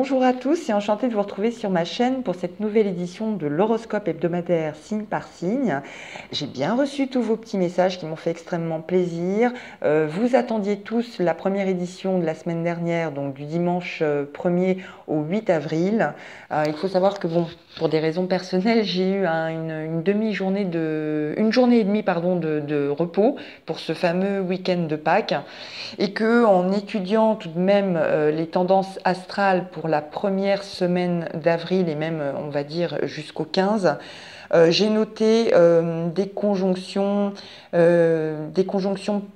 Bonjour à tous et enchantée de vous retrouver sur ma chaîne pour cette nouvelle édition de l'horoscope hebdomadaire signe par signe. J'ai bien reçu tous vos petits messages qui m'ont fait extrêmement plaisir. Vous attendiez tous la première édition de la semaine dernière, donc du dimanche 1er au 8 avril. Il faut savoir que bon, pour des raisons personnelles, j'ai eu une demi-journée une journée et demie pardon, de repos pour ce fameux week-end de Pâques, et que en étudiant tout de même les tendances astrales pour la première semaine d'avril et même on va dire jusqu'au 15, j'ai noté des conjonctions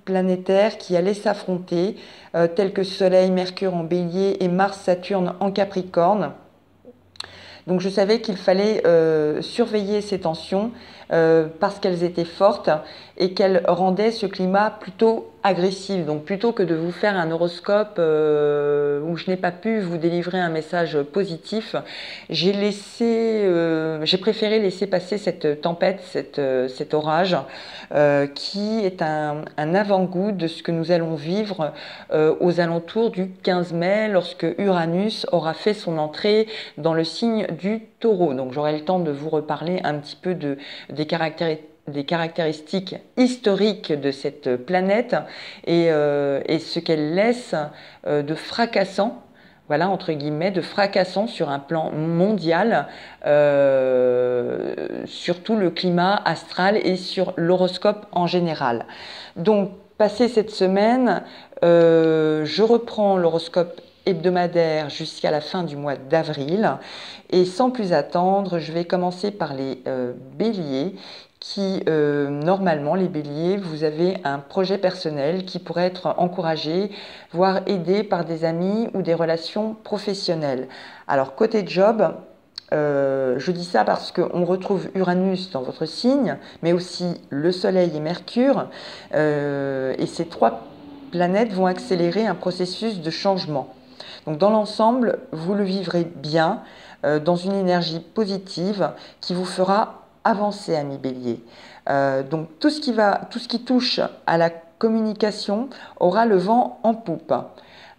planétaires qui allaient s'affronter, telles que Soleil, Mercure en Bélier et Mars, Saturne en Capricorne. Donc je savais qu'il fallait surveiller ces tensions parce qu'elles étaient fortes et qu'elles rendaient ce climat plutôt agressif. Donc plutôt que de vous faire un horoscope où je n'ai pas pu vous délivrer un message positif, j'ai préféré laisser passer cette tempête, cet orage qui est un avant-goût de ce que nous allons vivre aux alentours du 15 mai lorsque Uranus aura fait son entrée dans le signe du Taureau. Donc j'aurai le temps de vous reparler un petit peu des caractéristiques historiques de cette planète et ce qu'elle laisse de fracassant, voilà, entre guillemets, de fracassant sur un plan mondial, sur tout le climat astral et sur l'horoscope en général. Donc, passé cette semaine, je reprends l'horoscope hebdomadaire jusqu'à la fin du mois d'avril. Et sans plus attendre, je vais commencer par les béliers qui, normalement, les béliers, vous avez un projet personnel qui pourrait être encouragé, voire aidé par des amis ou des relations professionnelles. Alors, côté job, je dis ça parce qu'on retrouve Uranus dans votre signe, mais aussi le Soleil et Mercure, et ces trois planètes vont accélérer un processus de changement. Donc dans l'ensemble, vous le vivrez bien, dans une énergie positive qui vous fera avancer, amis bélier. Donc tout ce qui touche à la communication aura le vent en poupe.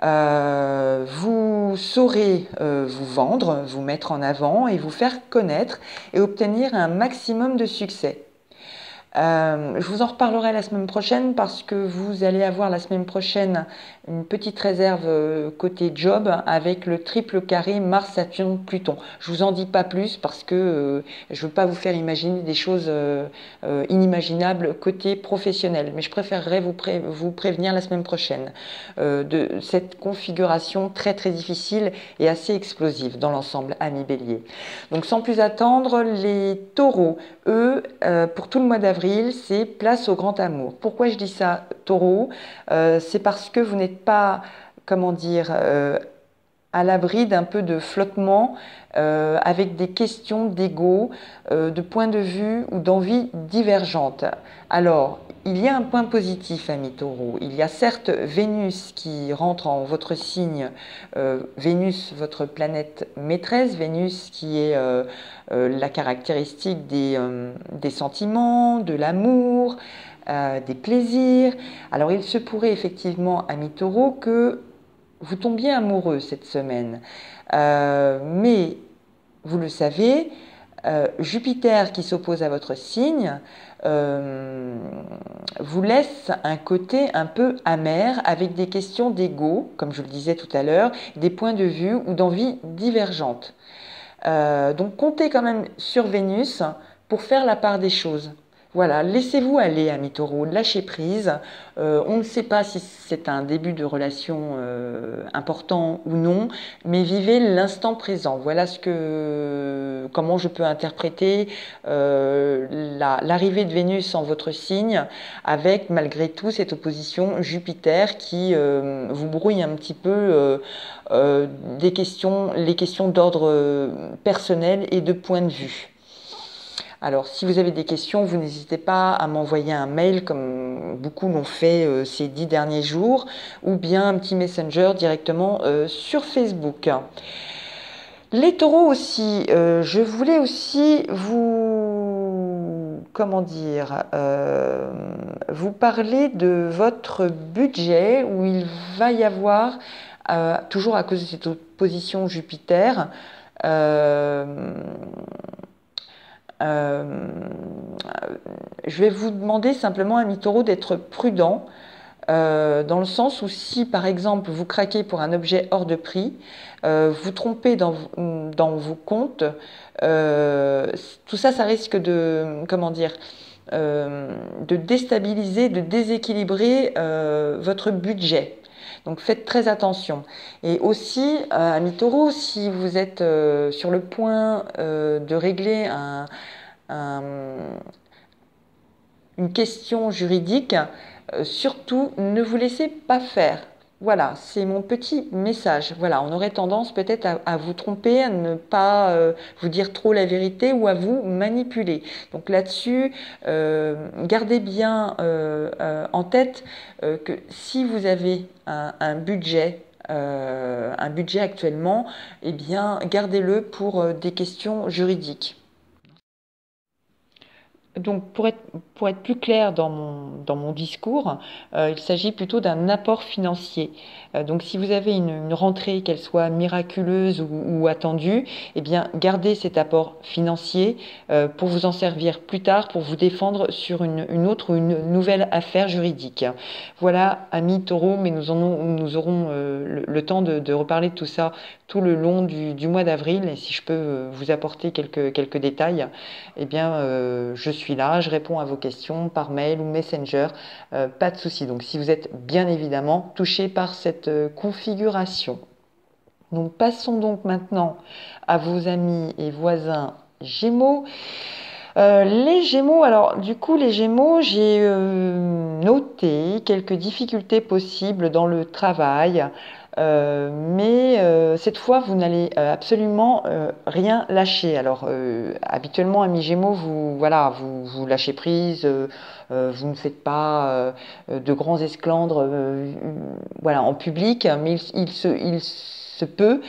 Vous saurez vous vendre, vous mettre en avant et vous faire connaître et obtenir un maximum de succès. Je vous en reparlerai la semaine prochaine parce que vous allez avoir la semaine prochaine une petite réserve côté job avec le triple carré Mars, Saturne, Pluton. Je vous en dis pas plus parce que je veux pas vous faire imaginer des choses inimaginables côté professionnel. Mais je préférerais vous prévenir la semaine prochaine de cette configuration très très difficile et assez explosive dans l'ensemble, amis bélier. Donc sans plus attendre, les taureaux, eux, pour tout le mois d'avril, c'est place au grand amour. Pourquoi je dis ça, taureau? C'est parce que vous n'êtes pas, comment dire, à l'abri d'un peu de flottement avec des questions d'ego, de points de vue ou d'envies divergentes. Alors, il y a un point positif, amis taureaux. Il y a certes Vénus qui rentre en votre signe, Vénus, votre planète maîtresse, Vénus qui est la caractéristique des sentiments, de l'amour, des plaisirs. Alors, il se pourrait effectivement, amis taureaux, que vous tombiez amoureux cette semaine. Mais, vous le savez, Jupiter qui s'oppose à votre signe vous laisse un côté un peu amer avec des questions d'ego, comme je le disais tout à l'heure, des points de vue ou d'envies divergentes. Donc comptez quand même sur Vénus pour faire la part des choses. Voilà, laissez-vous aller, amis taureaux, lâchez prise. On ne sait pas si c'est un début de relation important ou non, mais vivez l'instant présent. Voilà comment je peux interpréter l'arrivée de Vénus en votre signe, avec malgré tout cette opposition Jupiter qui vous brouille un petit peu les questions d'ordre personnel et de point de vue. Alors, si vous avez des questions, vous n'hésitez pas à m'envoyer un mail comme beaucoup l'ont fait ces 10 derniers jours, ou bien un petit messenger directement sur Facebook. Les taureaux aussi, je voulais aussi vous parler de votre budget où il va y avoir toujours à cause de cette opposition Jupiter. Je vais vous demander simplement, ami Taureau, d'être prudent, dans le sens où si, par exemple, vous craquez pour un objet hors de prix, vous trompez dans vos comptes, tout ça, ça risque de, comment dire, de déstabiliser, de déséquilibrer votre budget. Donc faites très attention. Et aussi, ami Taureau, si vous êtes sur le point de régler une question juridique, surtout ne vous laissez pas faire. Voilà, c'est mon petit message. Voilà, on aurait tendance peut-être à vous tromper, à ne pas vous dire trop la vérité ou à vous manipuler. Donc là-dessus, gardez bien en tête que si vous avez un budget actuellement, eh bien, gardez-le pour des questions juridiques. Donc, pour être plus clair dans mon discours, il s'agit plutôt d'un apport financier. Donc, si vous avez une rentrée, qu'elle soit miraculeuse ou attendue, eh bien, gardez cet apport financier pour vous en servir plus tard, pour vous défendre sur une autre ou une nouvelle affaire juridique. Voilà, amis Taureau, mais nous aurons le temps de reparler de tout ça tout le long du mois d'avril. Et si je peux vous apporter quelques détails, eh bien, je suis là, je réponds à vos questions par mail ou Messenger, pas de souci. Donc si vous êtes bien évidemment touché par cette configuration. Donc passons donc maintenant à vos amis et voisins Gémeaux. Les Gémeaux, alors du coup les Gémeaux, j'ai noté quelques difficultés possibles dans le travail. Mais cette fois, vous n'allez absolument rien lâcher. Alors, habituellement, amis Gémeaux, vous lâchez prise, vous ne faites pas de grands esclandres en public, mais il se peut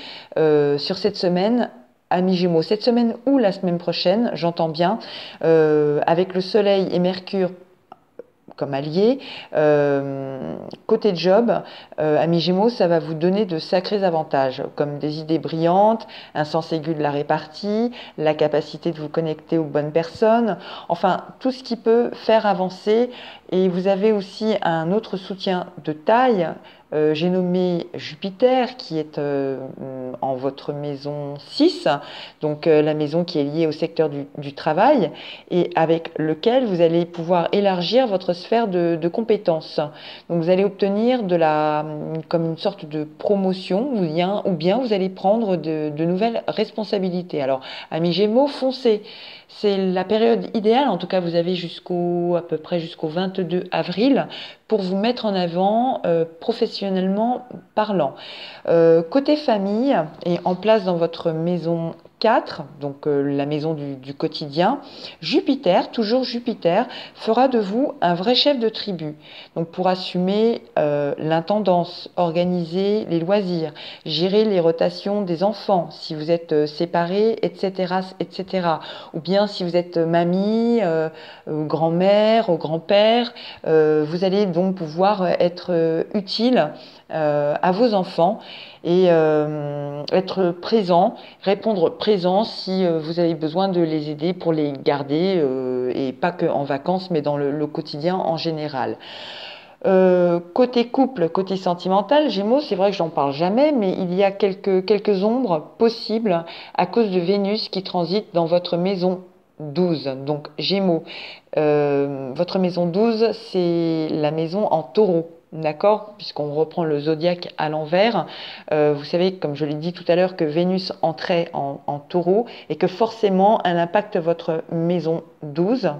sur cette semaine. Amis Gémeaux, cette semaine ou la semaine prochaine, j'entends bien, avec le Soleil et Mercure comme alliés. Côté job, amis Gémeaux, ça va vous donner de sacrés avantages, comme des idées brillantes, un sens aigu de la répartie, la capacité de vous connecter aux bonnes personnes, enfin tout ce qui peut faire avancer. Et vous avez aussi un autre soutien de taille. J'ai nommé Jupiter qui est en votre maison 6, donc la maison qui est liée au secteur du travail et avec lequel vous allez pouvoir élargir votre sphère de compétences. Donc vous allez obtenir comme une sorte de promotion ou bien vous allez prendre de nouvelles responsabilités. Alors, amis Gémeaux, foncez! C'est la période idéale, en tout cas vous avez à peu près jusqu'au 22 avril pour vous mettre en avant professionnellement parlant. Côté famille et en place dans votre maison 4, donc la maison du quotidien, Jupiter, toujours Jupiter, fera de vous un vrai chef de tribu. Donc pour assumer l'intendance, organiser les loisirs, gérer les rotations des enfants, si vous êtes séparés, etc., etc. Ou bien si vous êtes mamie, grand-mère, grand-père, vous allez donc pouvoir être utile à vos enfants et être présent, répondre présent si vous avez besoin de les aider pour les garder et pas que en vacances mais dans le quotidien en général. Côté couple, côté sentimental, Gémeaux, c'est vrai que j'en parle jamais, mais il y a quelques ombres possibles à cause de Vénus qui transite dans votre maison 12. Donc Gémeaux, votre maison 12, c'est la maison en taureau. D'accord, puisqu'on reprend le zodiaque à l'envers. Vous savez, comme je l'ai dit tout à l'heure, que Vénus entrait en taureau et que forcément, elle impacte votre maison 12.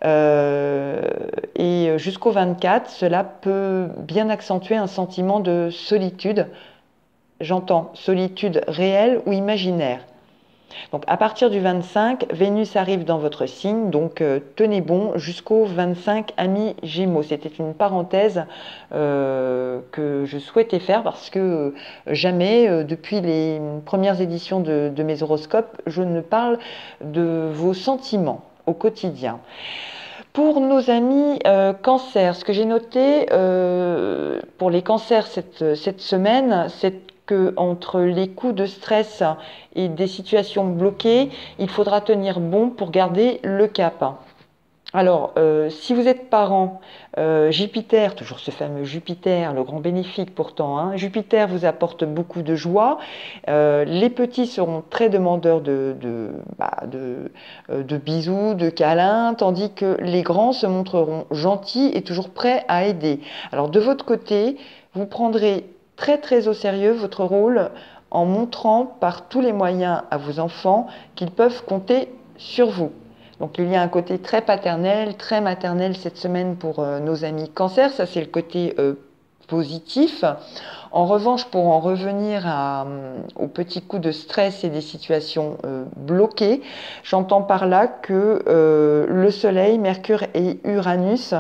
Et jusqu'au 24, cela peut bien accentuer un sentiment de solitude. J'entends solitude réelle ou imaginaire. Donc à partir du 25, Vénus arrive dans votre signe, donc tenez bon jusqu'au 25, amis Gémeaux. C'était une parenthèse que je souhaitais faire parce que jamais, depuis les premières éditions de mes horoscopes, je ne parle de vos sentiments au quotidien. Pour nos amis cancer, ce que j'ai noté pour les cancers cette semaine, c'est que entre les coups de stress et des situations bloquées, il faudra tenir bon pour garder le cap. Alors, si vous êtes parent, Jupiter, toujours ce fameux Jupiter, le grand bénéfique pourtant, hein, Jupiter vous apporte beaucoup de joie. Les petits seront très demandeurs de bisous, de câlins, tandis que les grands se montreront gentils et toujours prêts à aider. Alors, de votre côté, vous prendrez très très au sérieux votre rôle en montrant par tous les moyens à vos enfants qu'ils peuvent compter sur vous. Donc il y a un côté très paternel, très maternel cette semaine pour nos amis cancer, ça c'est le côté positif. En revanche, pour en revenir aux petits coups de stress et des situations bloquées, j'entends par là que le Soleil, Mercure et Uranus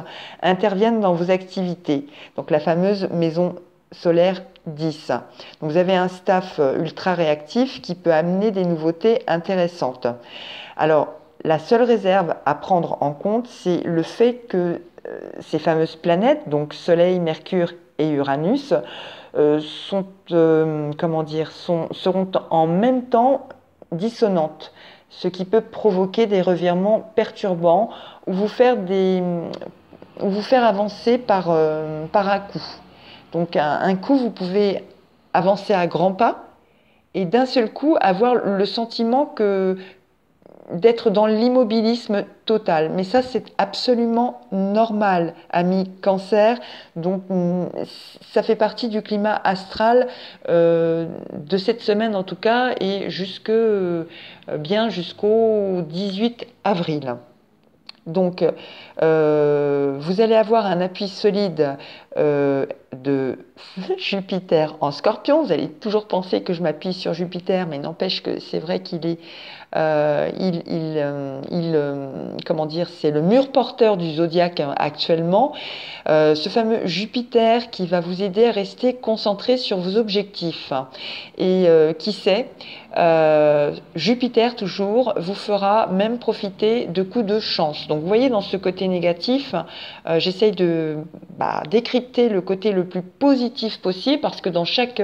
interviennent dans vos activités. Donc la fameuse maison solaire 10. Donc vous avez un staff ultra réactif qui peut amener des nouveautés intéressantes. Alors, la seule réserve à prendre en compte, c'est le fait que ces fameuses planètes, donc Soleil, Mercure et Uranus, seront en même temps dissonantes, ce qui peut provoquer des revirements perturbants ou vous faire avancer par un coup. Donc un coup, vous pouvez avancer à grands pas et d'un seul coup avoir le sentiment d'être dans l'immobilisme total. Mais ça, c'est absolument normal, amis cancer. Donc, ça fait partie du climat astral de cette semaine en tout cas, et bien jusqu'au 18 avril. Donc, vous allez avoir un appui solide de Jupiter en Scorpion. Vous allez toujours penser que je m'appuie sur Jupiter, mais n'empêche que c'est vrai qu'il est, c'est le mur porteur du zodiaque actuellement. Ce fameux Jupiter qui va vous aider à rester concentré sur vos objectifs. Et qui sait, Jupiter toujours vous fera même profiter de coups de chance. Donc vous voyez, dans ce côté négatif, j'essaye de décrypter le côté le plus positif possible, parce que dans chaque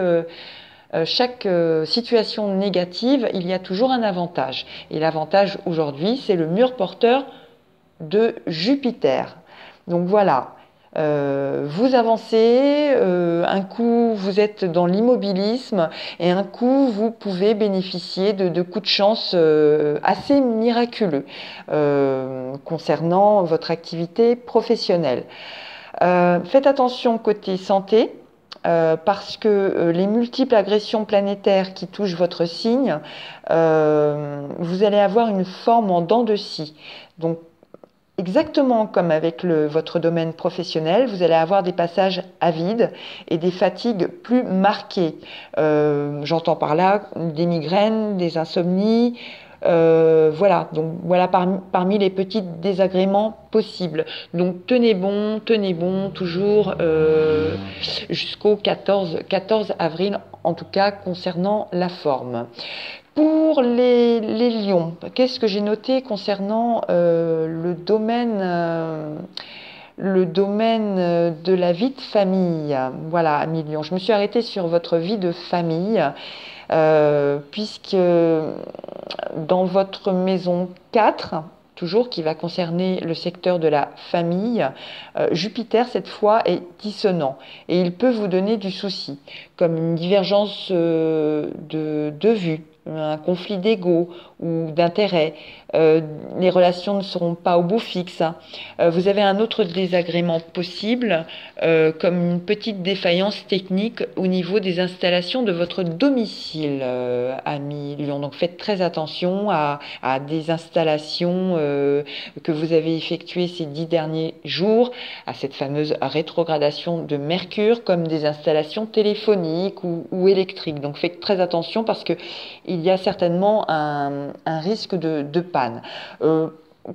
situation négative, il y a toujours un avantage. Et l'avantage aujourd'hui, c'est le mur porteur de Jupiter. Donc voilà, vous avancez, un coup vous êtes dans l'immobilisme et un coup vous pouvez bénéficier de coups de chance assez miraculeux concernant votre activité professionnelle. Faites attention côté santé. Parce que les multiples agressions planétaires qui touchent votre signe, vous allez avoir une forme en dents de scie. Donc, exactement comme avec votre domaine professionnel, vous allez avoir des passages à vide et des fatigues plus marquées. J'entends par là des migraines, des insomnies. Voilà, donc voilà parmi les petits désagréments possibles. Donc tenez bon, toujours jusqu'au 14 avril, en tout cas concernant la forme. Pour les lions, qu'est-ce que j'ai noté concernant le domaine de la vie de famille? Voilà, amis lions, je me suis arrêtée sur votre vie de famille. Puisque dans votre maison 4, toujours qui va concerner le secteur de la famille, Jupiter cette fois est dissonant et il peut vous donner du souci, comme une divergence de vue, un conflit d'ego ou d'intérêt. Les relations ne seront pas au bout fixe. Vous avez un autre désagrément possible, comme une petite défaillance technique au niveau des installations de votre domicile, amis Lion. Donc faites très attention à des installations que vous avez effectuées ces 10 derniers jours, à cette fameuse rétrogradation de Mercure, comme des installations téléphoniques ou électriques. Donc faites très attention parce que il y a certainement un risque de panne.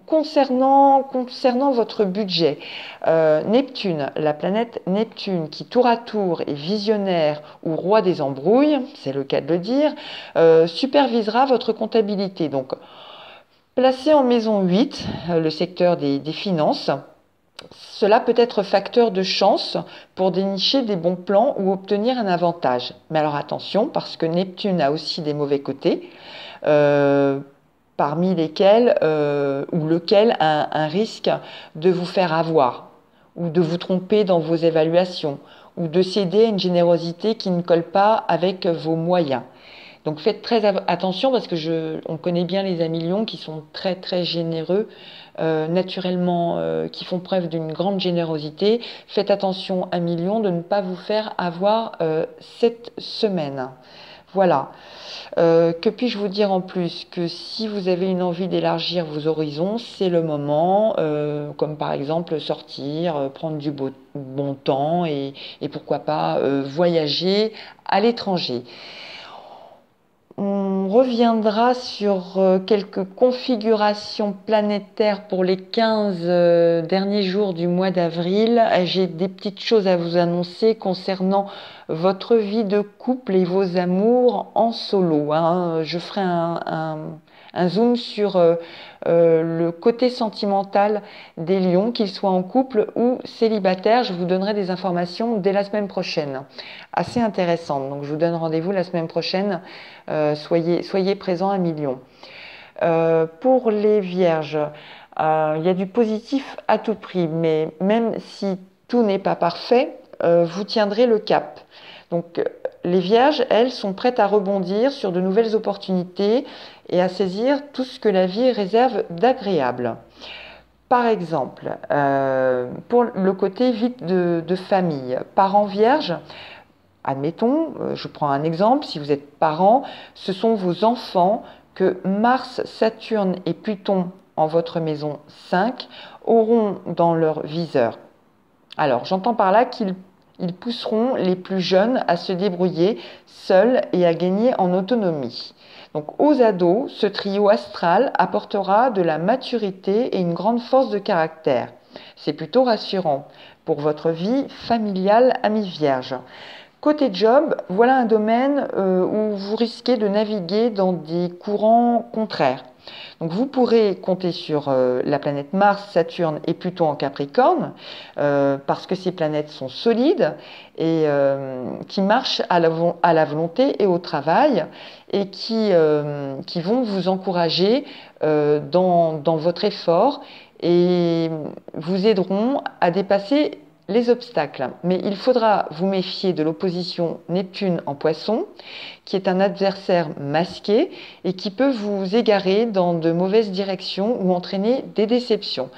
Concernant votre budget, Neptune, la planète Neptune, qui tour à tour est visionnaire ou roi des embrouilles, c'est le cas de le dire, supervisera votre comptabilité. Donc, Placé en maison 8, le secteur des finances, cela peut être facteur de chance pour dénicher des bons plans ou obtenir un avantage. Mais alors attention, parce que Neptune a aussi des mauvais côtés, euh, parmi lesquels ou lequel un risque de vous faire avoir, ou de vous tromper dans vos évaluations, ou de céder à une générosité qui ne colle pas avec vos moyens. Donc faites très attention parce que on connaît bien les amis lions qui sont très très généreux, naturellement, qui font preuve d'une grande générosité. Faites attention, amis lions, de ne pas vous faire avoir cette semaine. Voilà. Que puis-je vous dire en plus? Que si vous avez une envie d'élargir vos horizons, c'est le moment, comme par exemple sortir, prendre du bon temps et pourquoi pas voyager à l'étranger. On reviendra sur quelques configurations planétaires pour les 15 derniers jours du mois d'avril. J'ai des petites choses à vous annoncer concernant votre vie de couple et vos amours en solo. Je ferai un zoom sur le côté sentimental des lions, qu'ils soient en couple ou célibataires. Je vous donnerai des informations dès la semaine prochaine, assez intéressantes. Donc je vous donne rendez-vous la semaine prochaine. Soyez présents, amis lions. Pour les vierges, il y a du positif à tout prix, mais même si tout n'est pas parfait, vous tiendrez le cap. Donc les vierges, elles, sont prêtes à rebondir sur de nouvelles opportunités et à saisir tout ce que la vie réserve d'agréable. Par exemple, pour le côté vie de famille, parents vierges, admettons, je prends un exemple, si vous êtes parent, ce sont vos enfants que Mars, Saturne et Pluton en votre maison 5 auront dans leur viseur. Alors, j'entends par là qu'ils pousseront les plus jeunes à se débrouiller seuls et à gagner en autonomie. Donc, aux ados, ce trio astral apportera de la maturité et une grande force de caractère. C'est plutôt rassurant pour votre vie familiale, amis vierges. Côté job, voilà un domaine où vous risquez de naviguer dans des courants contraires. Donc vous pourrez compter sur la planète Mars, Saturne et Pluton en Capricorne, parce que ces planètes sont solides et qui marchent à la volonté et au travail et qui vont vous encourager dans votre effort et vous aideront à dépasser les obstacles. Mais il faudra vous méfier de l'opposition Neptune en Poisson, qui est un adversaire masqué et qui peut vous égarer dans de mauvaises directions ou entraîner des déceptions.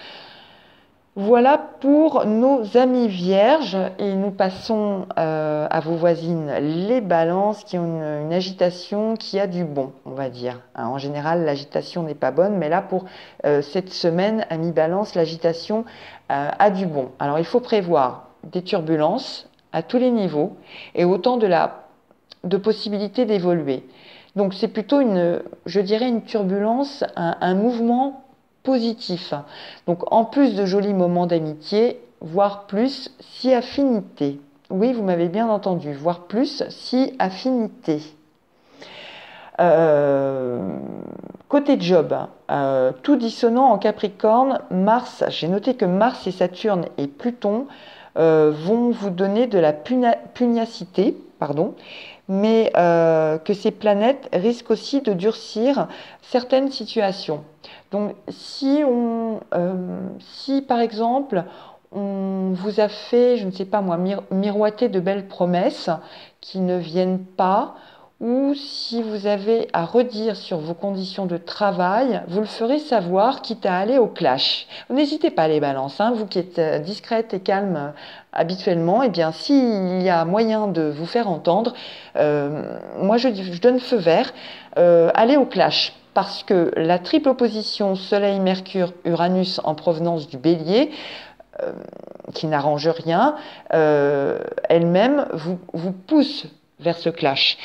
Voilà pour nos amis vierges et nous passons à vos voisines les balances qui ont une agitation qui a du bon, on va dire. En général, l'agitation n'est pas bonne, mais là pour cette semaine, amis balance, l'agitation a du bon. Alors il faut prévoir des turbulences à tous les niveaux et autant de possibilités d'évoluer. Donc c'est plutôt je dirais une turbulence, un mouvement positif. Donc en plus de jolis moments d'amitié, voire plus si affinité. Oui, vous m'avez bien entendu, voire plus si affinité. Côté job, tout dissonant en Capricorne, Mars, j'ai noté que Mars et Saturne et Pluton vont vous donner de la pugnacité, mais que ces planètes risquent aussi de durcir certaines situations. Donc si par exemple on vous a fait, je ne sais pas moi, miroiter de belles promesses qui ne viennent pas, ou si vous avez à redire sur vos conditions de travail, vous le ferez savoir, quitte à aller au clash. N'hésitez pas les balances, vous qui êtes discrète et calme habituellement, et bien s'il y a moyen de vous faire entendre, moi je donne feu vert, allez au clash. Parce que la triple opposition Soleil-Mercure-Uranus en provenance du Bélier, qui n'arrange rien, elle-même vous pousse vers ce clash.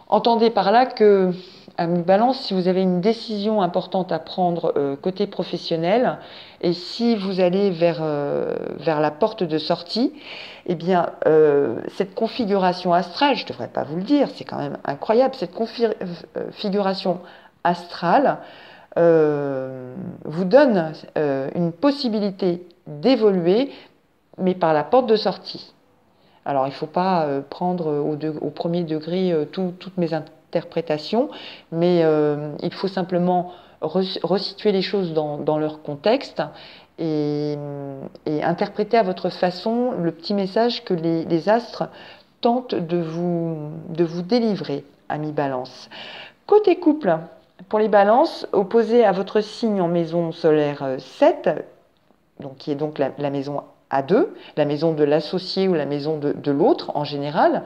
Entendez par là que, à mi-balance, si vous avez une décision importante à prendre côté professionnel, et si vous allez vers la porte de sortie, eh bien, cette configuration astrale, je ne devrais pas vous le dire, c'est quand même incroyable, cette configuration astrale vous donne une possibilité d'évoluer, mais par la porte de sortie. Alors, il ne faut pas prendre au premier degré toutes mes interprétations, mais il faut simplement resituer les choses dans leur contexte et interpréter à votre façon le petit message que les astres tentent de vous délivrer, amis Balance. Côté couple, pour les Balances, opposé à votre signe en maison solaire 7, donc, qui est donc la maison A2, la maison de l'associé ou la maison de l'autre en général,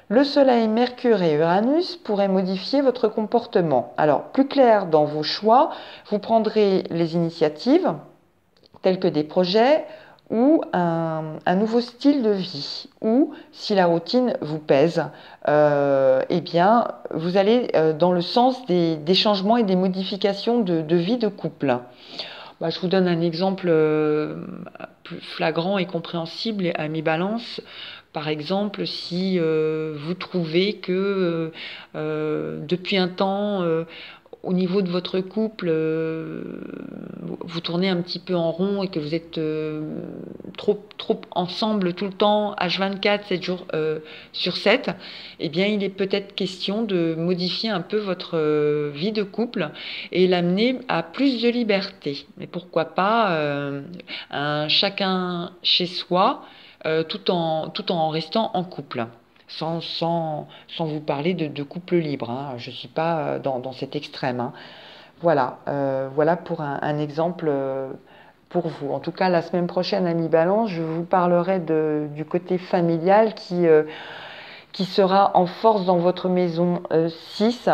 le Soleil, Mercure et Uranus pourraient modifier votre comportement. Alors, plus clair dans vos choix, vous prendrez les initiatives, telles que des projets ou un nouveau style de vie, ou si la routine vous pèse, eh bien, vous allez dans le sens des changements et des modifications de vie de couple. Bah, je vous donne un exemple plus flagrant et compréhensible à mes balances. Par exemple, si vous trouvez que depuis un temps, au niveau de votre couple, vous tournez un petit peu en rond et que vous êtes trop ensemble tout le temps, H24, 7 jours sur 7, eh bien, il est peut-être question de modifier un peu votre vie de couple et l'amener à plus de liberté. Mais pourquoi pas chacun chez soi, tout en restant en couple. Sans vous parler de couple libre, hein. Je ne suis pas dans cet extrême, hein. Voilà, voilà pour un exemple pour vous. En tout cas, la semaine prochaine, amis Balance, je vous parlerai du côté familial qui sera en force dans votre maison 6.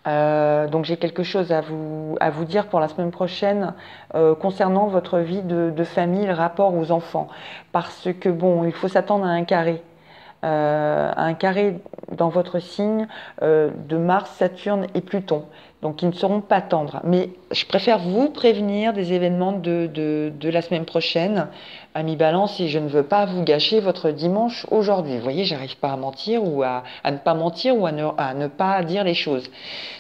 Donc j'ai quelque chose à vous dire pour la semaine prochaine concernant votre vie de famille, le rapport aux enfants. Parce que bon, il faut s'attendre à un carré dans votre signe de Mars, Saturne et Pluton. Donc ils ne seront pas tendres. Mais je préfère vous prévenir des événements de la semaine prochaine, amis Balance, et je ne veux pas vous gâcher votre dimanche aujourd'hui. Vous voyez, j'arrive pas à mentir ou à ne pas mentir ou à ne pas dire les choses.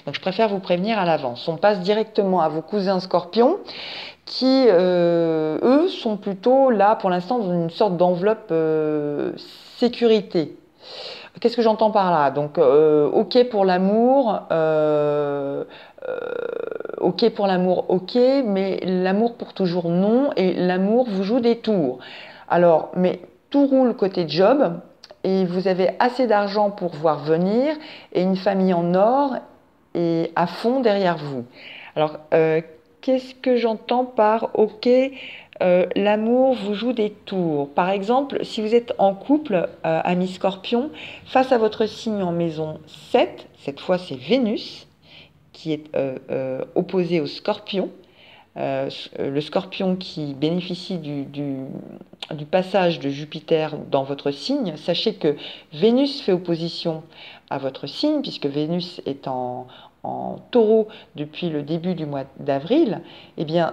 Donc je préfère vous prévenir à l'avance. On passe directement à vos cousins Scorpions qui, eux, sont plutôt là pour l'instant dans une sorte d'enveloppe sécurité. Qu'est-ce que j'entends par là? Donc, ok pour l'amour, ok, mais l'amour pour toujours non, et l'amour vous joue des tours. Alors, mais tout roule côté job, et vous avez assez d'argent pour voir venir, et une famille en or, et à fond derrière vous. Alors, qu'est-ce que j'entends par ok, l'amour vous joue des tours? Par exemple, si vous êtes en couple, ami Scorpion, face à votre signe en maison 7, cette fois c'est Vénus, qui est opposé au Scorpion. Le Scorpion qui bénéficie du passage de Jupiter dans votre signe. Sachez que Vénus fait opposition à votre signe, puisque Vénus est en Taureau depuis le début du mois d'avril. Eh bien,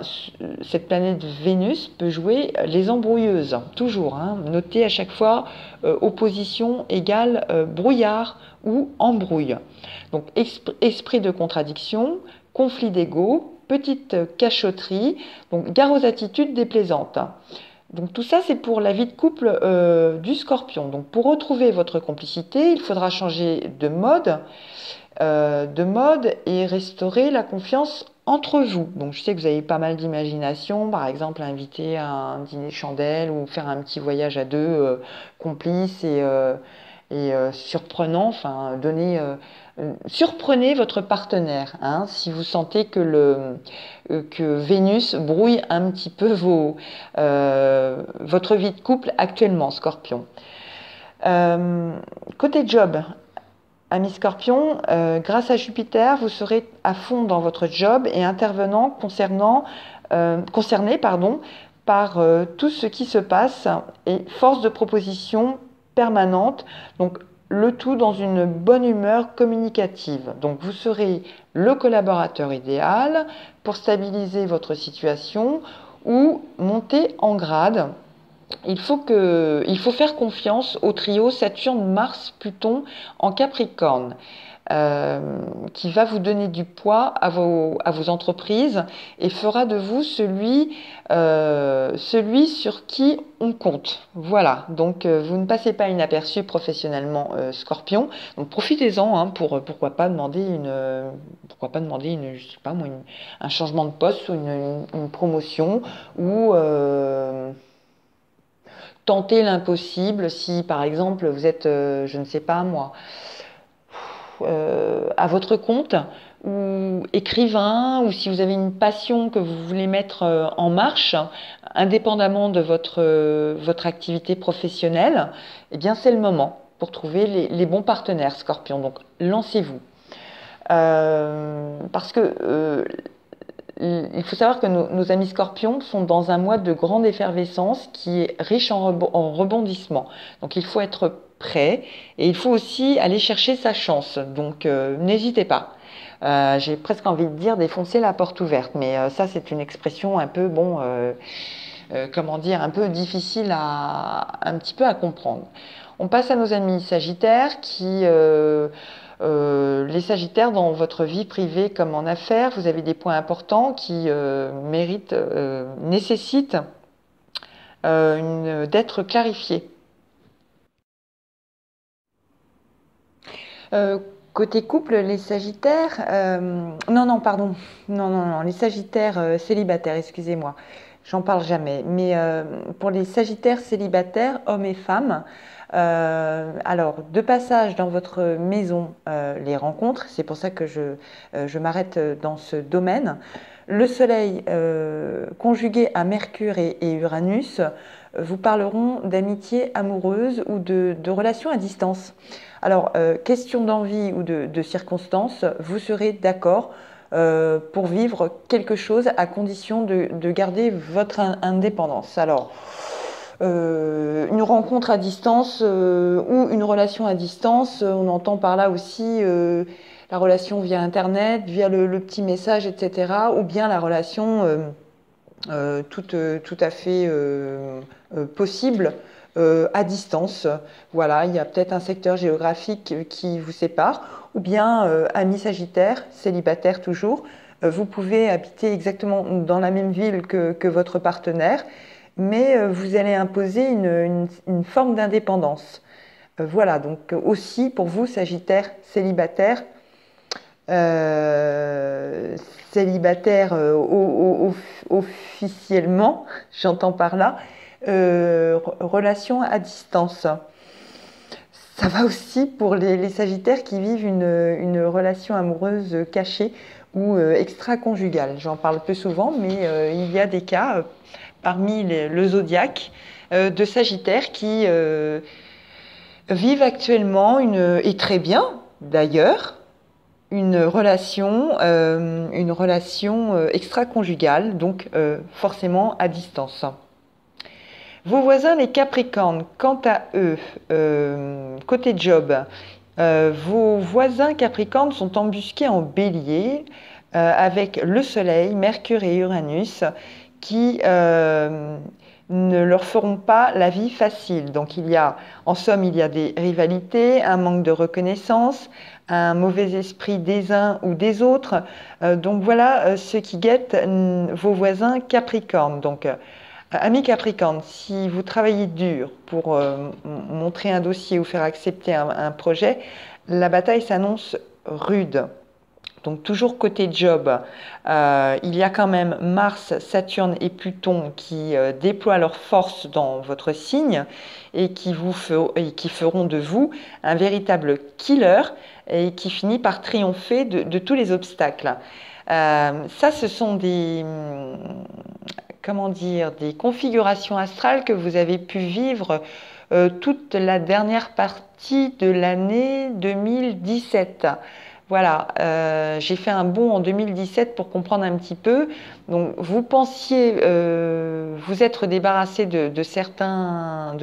cette planète Vénus peut jouer les embrouilleuses, toujours, hein. Notez à chaque fois opposition égale brouillard ou embrouille. Donc, esprit de contradiction, conflit d'ego, petite cachotterie, donc gare aux attitudes déplaisantes. Donc tout ça, c'est pour la vie de couple du Scorpion. Donc pour retrouver votre complicité, il faudra changer de mode et restaurer la confiance entre vous. Donc je sais que vous avez pas mal d'imagination, par exemple inviter à un dîner chandelle ou faire un petit voyage à deux complice et surprenant, enfin surprenez votre partenaire, hein, si vous sentez que Vénus brouille un petit peu votre vie de couple actuellement, Scorpion. Côté job, amis Scorpion, grâce à Jupiter, vous serez à fond dans votre job et concerné par tout ce qui se passe et force de proposition permanente. Donc le tout dans une bonne humeur communicative. Donc vous serez le collaborateur idéal pour stabiliser votre situation ou monter en grade il faut faire confiance au trio Saturne-Mars-Pluton en Capricorne, qui va vous donner du poids à vos entreprises et fera de vous celui sur qui on compte. Voilà, donc vous ne passez pas inaperçu professionnellement, Scorpion. Donc profitez-en, hein, pourquoi pas demander je sais pas moi, un changement de poste ou une promotion ou tenter l'impossible si par exemple vous êtes, je ne sais pas moi, à votre compte ou écrivain, ou si vous avez une passion que vous voulez mettre en marche, indépendamment de votre activité professionnelle, eh bien c'est le moment pour trouver les bons partenaires, Scorpion. Donc lancez-vous. Parce que il faut savoir que nos amis Scorpions sont dans un mois de grande effervescence qui est riche en rebondissements. Donc il faut être prêt et il faut aussi aller chercher sa chance. Donc n'hésitez pas. J'ai presque envie de dire défoncer la porte ouverte, mais ça c'est une expression un peu comment dire, un peu difficile un petit peu à comprendre. On passe à nos amis Sagittaires qui les Sagittaires, dans votre vie privée comme en affaires, vous avez des points importants qui nécessitent d'être clarifiés. Côté couple, les Sagittaires, non, pardon, non, les Sagittaires célibataires, excusez-moi, j'en parle jamais, mais pour les Sagittaires célibataires, hommes et femmes, alors de passage dans votre maison, les rencontres, c'est pour ça que je m'arrête dans ce domaine. Le Soleil conjugué à Mercure et Uranus vous parleront d'amitié amoureuse ou de relations à distance. Alors, question d'envie ou de circonstances, vous serez d'accord pour vivre quelque chose à condition de garder votre indépendance. Alors, une rencontre à distance ou une relation à distance, on entend par là aussi la relation via Internet, via le petit message, etc. Ou bien la relation tout à fait possible à distance. Voilà, il y a peut-être un secteur géographique qui vous sépare, ou bien amis Sagittaire, célibataire toujours, vous pouvez habiter exactement dans la même ville que votre partenaire, mais vous allez imposer une forme d'indépendance. Voilà, donc aussi pour vous, Sagittaire, célibataire, officiellement, j'entends par là, relation à distance. Ça va aussi pour les Sagittaires qui vivent une relation amoureuse cachée ou extra-conjugale. J'en parle peu souvent, mais il y a des cas parmi le zodiaque de Sagittaires qui vivent actuellement, et très bien d'ailleurs, une relation extra-conjugale, donc forcément à distance. Vos voisins les Capricornes, quant à eux, côté job, vos voisins Capricornes sont embusqués en Bélier avec le Soleil, Mercure et Uranus qui ne leur feront pas la vie facile. Donc en somme, il y a des rivalités, un manque de reconnaissance, un mauvais esprit des uns ou des autres. Donc voilà ce qui guette vos voisins Capricornes. Donc amis Capricorne, si vous travaillez dur pour montrer un dossier ou faire accepter un projet, la bataille s'annonce rude. Donc toujours côté job, il y a quand même Mars, Saturne et Pluton qui déploient leurs forces dans votre signe et qui feront de vous un véritable killer et qui finit par triompher de tous les obstacles. Ça, ce sont des configurations astrales que vous avez pu vivre toute la dernière partie de l'année 2017. Voilà, j'ai fait un bond en 2017 pour comprendre un petit peu. Donc, vous pensiez vous être débarrassé de certains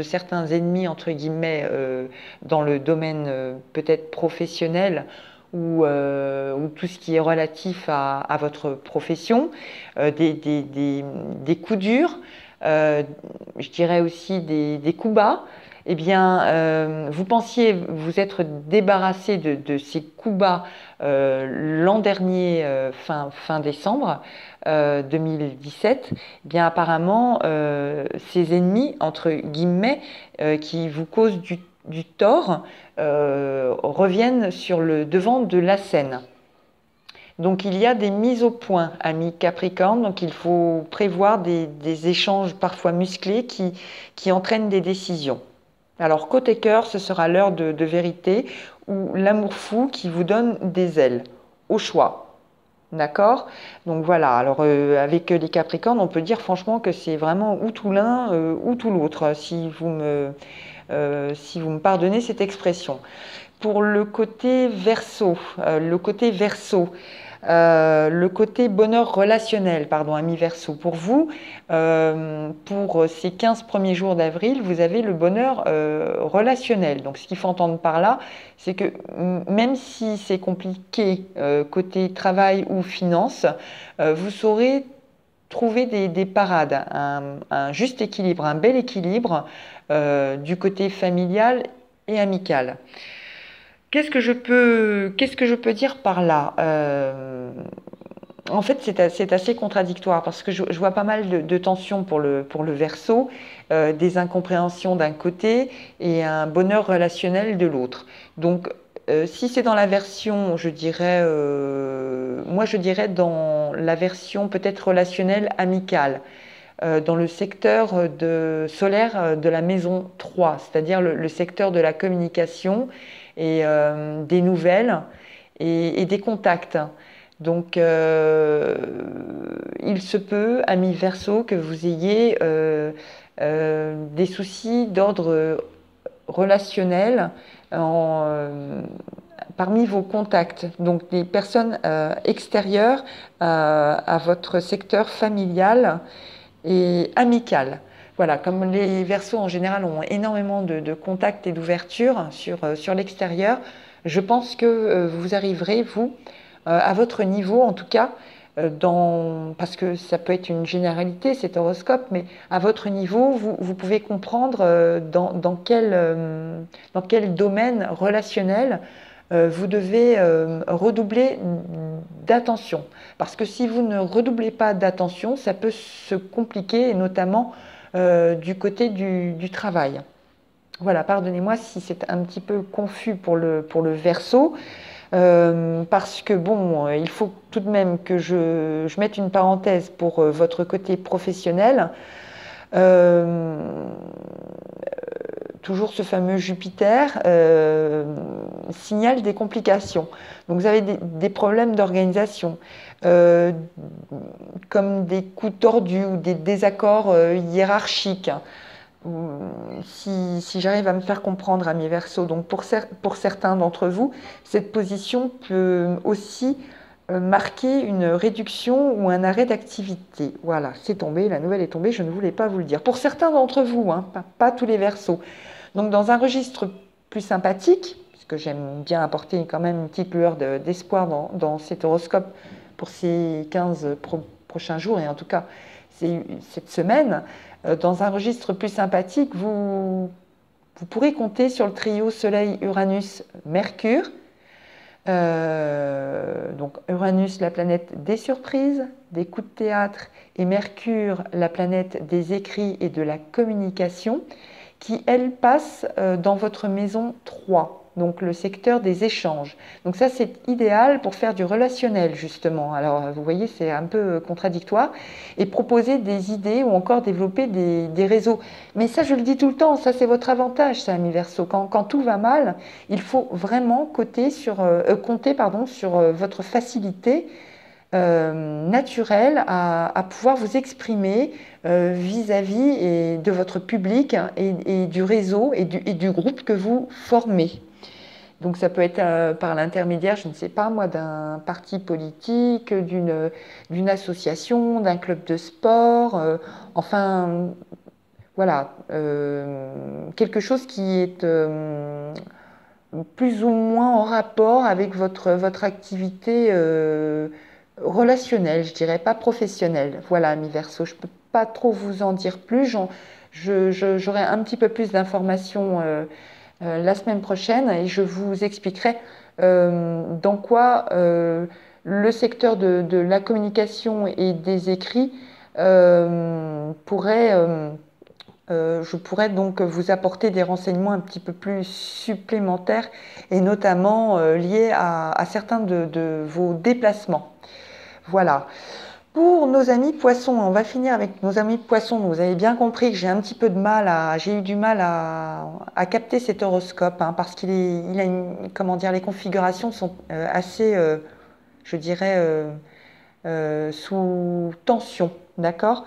ennemis, entre guillemets, dans le domaine peut-être professionnel ou tout ce qui est relatif à votre profession, des coups durs. je dirais aussi des coups bas, eh bien, vous pensiez vous être débarrassé de ces coups bas l'an dernier, fin décembre 2017. Eh bien, apparemment, ces ennemis, entre guillemets, qui vous causent du tort, reviennent sur le devant de la scène. Donc il y a des mises au point, amis Capricorne, donc il faut prévoir des échanges parfois musclés qui entraînent des décisions. Alors côté cœur, ce sera l'heure de vérité ou l'amour fou qui vous donne des ailes, au choix. D'accord? Donc voilà, alors avec les Capricornes, on peut dire franchement que c'est vraiment ou tout l'un ou tout l'autre, si vous me pardonnez cette expression. Pour le côté Verseau, le côté bonheur relationnel, pardon, ami Verseau. Pour vous, pour ces 15 premiers jours d'avril, vous avez le bonheur relationnel. Donc, ce qu'il faut entendre par là, c'est que même si c'est compliqué côté travail ou finance, vous saurez trouver des parades, un juste équilibre, un bel équilibre du côté familial et amical. Qu'est-ce que je peux dire par là? En fait, c'est assez contradictoire parce que je vois pas mal de tensions pour le Verseau, des incompréhensions d'un côté et un bonheur relationnel de l'autre. Donc, si c'est dans la version, moi je dirais dans la version peut-être relationnelle amicale, dans le secteur solaire de la maison 3, c'est-à-dire le secteur de la communication et des nouvelles et des contacts. Donc, il se peut, ami Verseau, que vous ayez des soucis d'ordre relationnel parmi vos contacts, donc des personnes extérieures à votre secteur familial et amical. Voilà, comme les Verseaux en général ont énormément de contacts et d'ouverture sur l'extérieur, je pense que vous arriverez, vous, à votre niveau en tout cas, parce que ça peut être une généralité cet horoscope, mais à votre niveau, vous pouvez comprendre dans quel domaine relationnel vous devez redoubler d'attention. Parce que si vous ne redoublez pas d'attention, ça peut se compliquer, et notamment du côté du travail. Voilà, pardonnez-moi si c'est un petit peu confus pour le Verseau, parce que bon, il faut tout de même que je mette une parenthèse pour votre côté professionnel. Euh, Toujours ce fameux Jupiter signale des complications. Donc vous avez des problèmes d'organisation, comme des coups tordus ou des désaccords hiérarchiques. Si j'arrive à me faire comprendre à mes Verseaux, donc pour certains d'entre vous, cette position peut aussi marquer une réduction ou un arrêt d'activité. Voilà, c'est tombé, la nouvelle est tombée, je ne voulais pas vous le dire. Pour certains d'entre vous, hein, pas tous les Verseaux. Donc dans un registre plus sympathique, puisque j'aime bien apporter quand même une petite lueur d'espoir dans cet horoscope pour ces 15 prochains jours, et en tout cas cette semaine, dans un registre plus sympathique, vous pourrez compter sur le trio Soleil-Uranus-Mercure. Donc Uranus, la planète des surprises, des coups de théâtre, et Mercure, la planète des écrits et de la communication, qui, elle, passe dans votre maison 3, donc le secteur des échanges. Donc ça, c'est idéal pour faire du relationnel, justement. Alors, vous voyez, c'est un peu contradictoire. Et proposer des idées ou encore développer des réseaux. Mais ça, je le dis tout le temps, ça, c'est votre avantage, ça, ami Verseau. Quand tout va mal, il faut vraiment compter sur votre facilité naturel à pouvoir vous exprimer vis-à-vis de votre public, hein, et du réseau et du groupe que vous formez. Donc ça peut être par l'intermédiaire, je ne sais pas moi, d'un parti politique, d'une association, d'un club de sport, enfin voilà, quelque chose qui est plus ou moins en rapport avec votre activité relationnelle, je dirais pas professionnelle. Voilà, ami Verseau, je ne peux pas trop vous en dire plus. J'aurai un petit peu plus d'informations la semaine prochaine et je vous expliquerai dans quoi le secteur de la communication et des écrits je pourrais donc vous apporter des renseignements un petit peu plus supplémentaires et notamment liés à certains de vos déplacements. Voilà. Pour nos amis poissons, on va finir avec nos amis poissons. Vous avez bien compris que j'ai un petit peu de mal j'ai eu du mal à capter cet horoscope parce qu'il il a comment dire, les configurations sont assez, je dirais, sous tension, d'accord?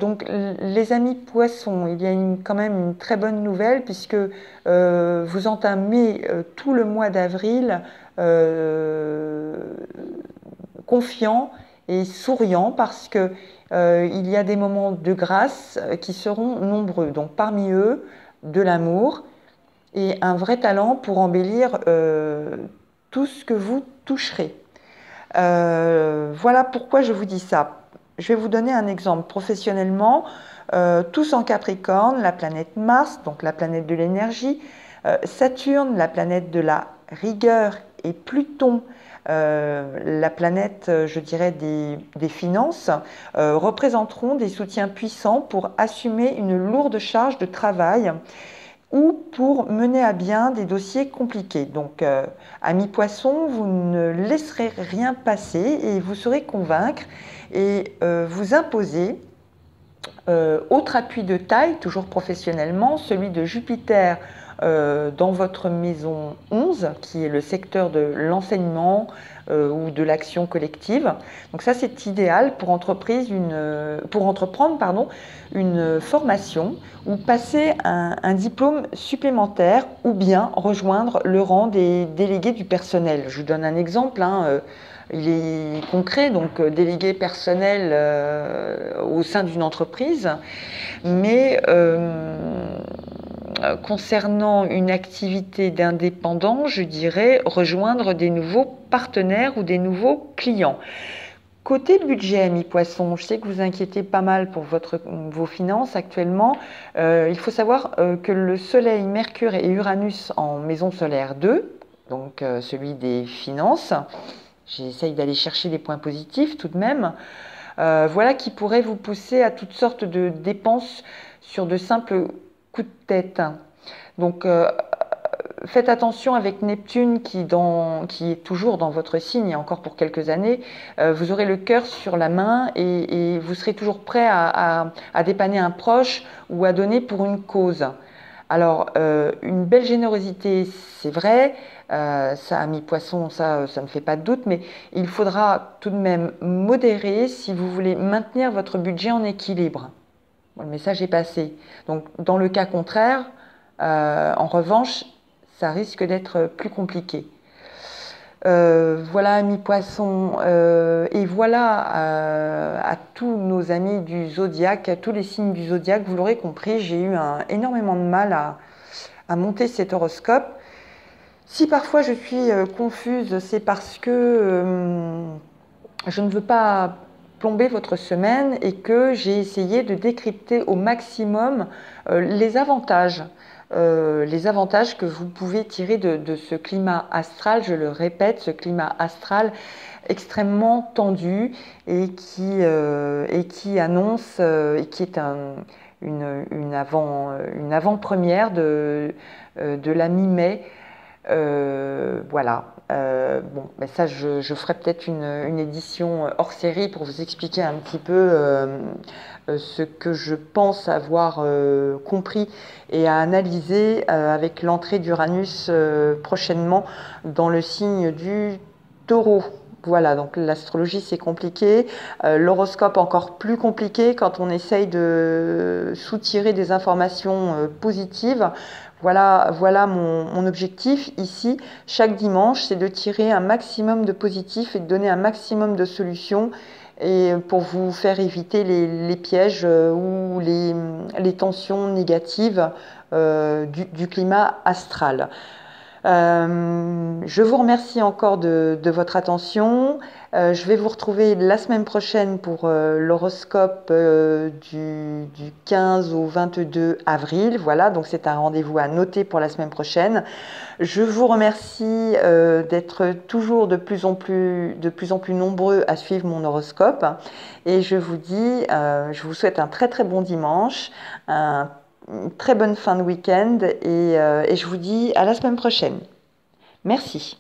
Donc les amis poissons, il y a quand même une très bonne nouvelle puisque vous entamez tout le mois d'avril confiant et souriant parce que il y a des moments de grâce qui seront nombreux. Donc parmi eux, de l'amour et un vrai talent pour embellir tout ce que vous toucherez. Voilà pourquoi je vous dis ça. Je vais vous donner un exemple. Professionnellement, tous en Capricorne, la planète Mars, donc la planète de l'énergie, Saturne, la planète de la rigueur, et Pluton, la planète, je dirais, des finances, représenteront des soutiens puissants pour assumer une lourde charge de travail ou pour mener à bien des dossiers compliqués. Donc, amis poissons, vous ne laisserez rien passer et vous saurez convaincre et vous imposer. Autre appui de taille, toujours professionnellement, celui de Jupiter dans votre maison 11, qui est le secteur de l'enseignement ou de l'action collective. Donc ça, c'est idéal pour entreprendre une formation ou passer un diplôme supplémentaire ou bien rejoindre le rang des délégués du personnel. Je vous donne un exemple. Il est concret, donc délégué personnel au sein d'une entreprise, mais concernant une activité d'indépendant, je dirais rejoindre des nouveaux partenaires ou des nouveaux clients. Côté budget, amis poissons, je sais que vous inquiétez pas mal pour vos finances actuellement. Il faut savoir que le Soleil, Mercure et Uranus en maison solaire 2, donc celui des finances, j'essaye d'aller chercher des points positifs tout de même. Voilà qui pourrait vous pousser à toutes sortes de dépenses sur de simples coups de tête. Donc faites attention avec Neptune qui est toujours dans votre signe et encore pour quelques années. Vous aurez le cœur sur la main et vous serez toujours prêt à dépanner un proche ou à donner pour une cause. Alors, une belle générosité, c'est vrai, ça, amis poissons, ça ne fait pas de doute, mais il faudra tout de même modérer si vous voulez maintenir votre budget en équilibre. Bon, le message est passé. Donc, dans le cas contraire, en revanche, ça risque d'être plus compliqué. Voilà, amis poissons, et voilà à tous nos amis du zodiaque, à tous les signes du zodiaque. Vous l'aurez compris, j'ai eu énormément de mal à monter cet horoscope. Si parfois je suis confuse, c'est parce que je ne veux pas plomber votre semaine et que j'ai essayé de décrypter au maximum les avantages que vous pouvez tirer de ce climat astral, je le répète, ce climat astral extrêmement tendu et qui annonce, et qui est une avant-première de la mi-mai. Voilà. Bon, ben ça, je ferai peut-être une édition hors série pour vous expliquer un petit peu ce que je pense avoir compris et à analyser avec l'entrée d'Uranus prochainement dans le signe du Taureau. Voilà, donc l'astrologie c'est compliqué, l'horoscope encore plus compliqué quand on essaye de soutirer des informations positives. Voilà mon objectif ici, chaque dimanche, c'est de tirer un maximum de positifs et de donner un maximum de solutions et pour vous faire éviter les pièges ou les tensions négatives du climat astral. Je vous remercie encore de votre attention. Je vais vous retrouver la semaine prochaine pour l'horoscope du 15 au 22 avril. Voilà, donc c'est un rendez-vous à noter pour la semaine prochaine. Je vous remercie d'être toujours de plus en plus nombreux à suivre mon horoscope. Et je vous dis, je vous souhaite un très très bon dimanche, une très bonne fin de week-end et je vous dis à la semaine prochaine. Merci.